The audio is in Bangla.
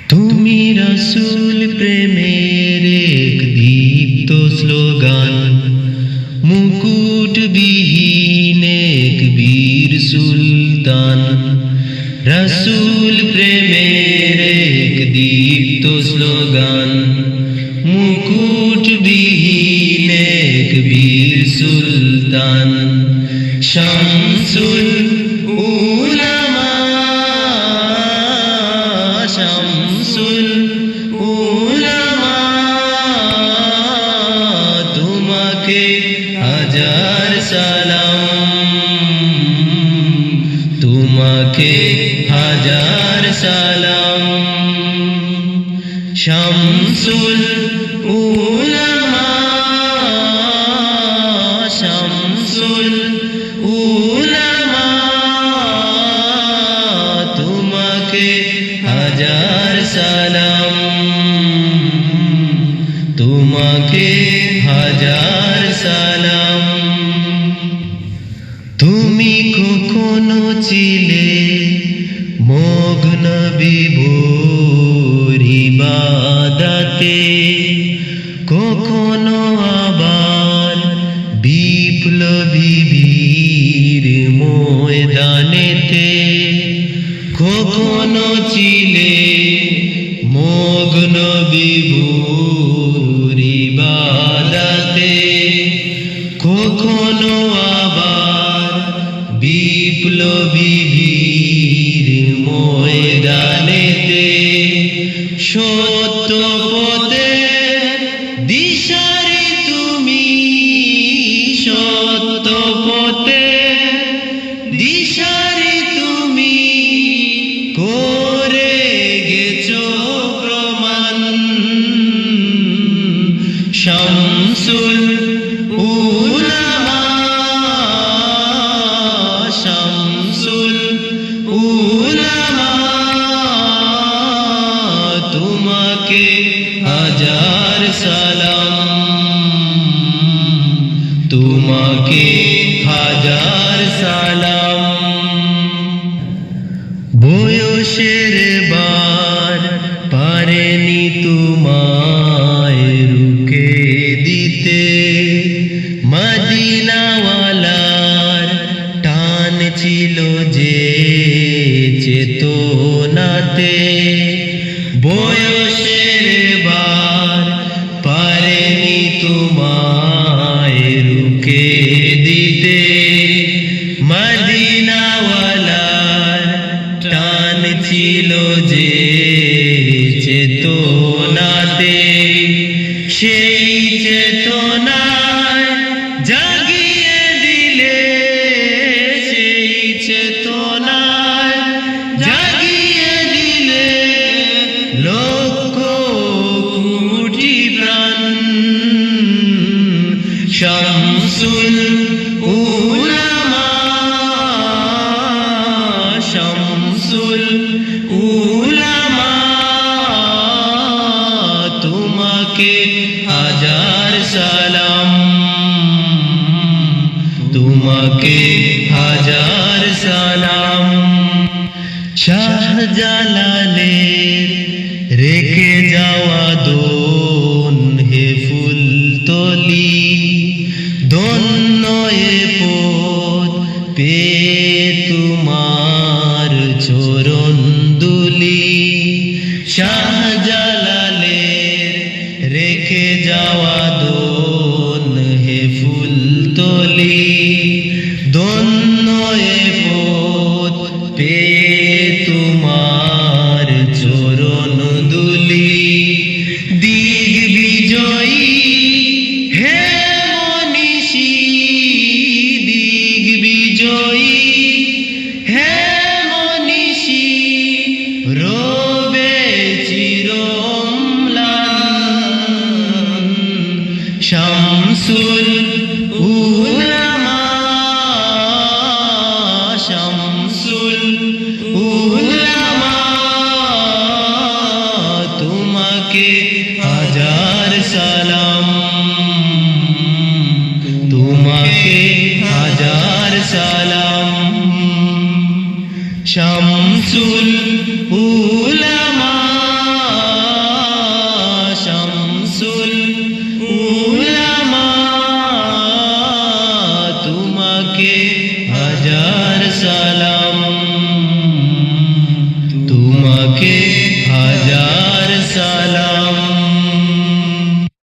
তুমি রাসূল প্রেমের এক দীপ্ত স্লোগান, মুকুটবিহীন এক বীর সুলতান। রাসূল প্রেমের এক দীপ্ত স্লোগান, মুকুটবিহীন এক বীর সুলতান। শামসুল উলামা, শামসুল উলামা, তোমাকে হাজার সালাম, তোমাকে হাজার সালাম। শামসুল উলামা, শামসুল উলামা, তোমাকে হাজার সালাম, তোমাকে হাজার সালাম। তুমি কখনো ছিলে মগ্ন বিভোর ইবাদতে, কখনো আবার বিপ্লবী বীর ময়দানেতে। কখনো ছিলে মগ্ন বিভোর ইবাদতে, কখনো আবার বিপ্লবী বীর ময়দানেতে। সত্য পথে দিশারি তুমি, সত্য পথে দিশারি তুমি, করে গেছো প্রমাণ। শামসুল উলামা, শামসুল উলামা, তোমাকে হাজার সালাম, তোমাকে হাজার সালাম। বয়সের বার পারেনি তোমায় রুখে দিতে, মদিনাওয়ালার টান ছিল যে চেতনাতে। বয়সের বার পারেনি তোমায় রুখে দিতে, মদিনাওয়ালার টান ছিল যে চেতনাতে। সেই চেতনায় জাগিয়ে দিলে, সেই চেতনায় জাগিয়ে দিলে লক্ষ কোটি প্রাণ। শামসুল উলামা, শামসুল উলামা, তোমাকে হাজার সালাম, তোমাকে হাজার সালাম। শাহজালালের রেখে যাওয়া দোন হে ফুলতলি, ধন্য এ পথ পেয়ে তোমার চরণ দুলি। শাহজালালের রেখে যাওয়া দোন হে ফুলতলি, ধন্য এ পথ পেয়ে তোমার চরণ দুলি। দিগ্বিজয়ী হে মনীষী, দিগ্বিজয়ী হে মনীষী, রবে চিরম্লান। শামসুল উলামা, হাজার সালাম, তোমাকে হাজার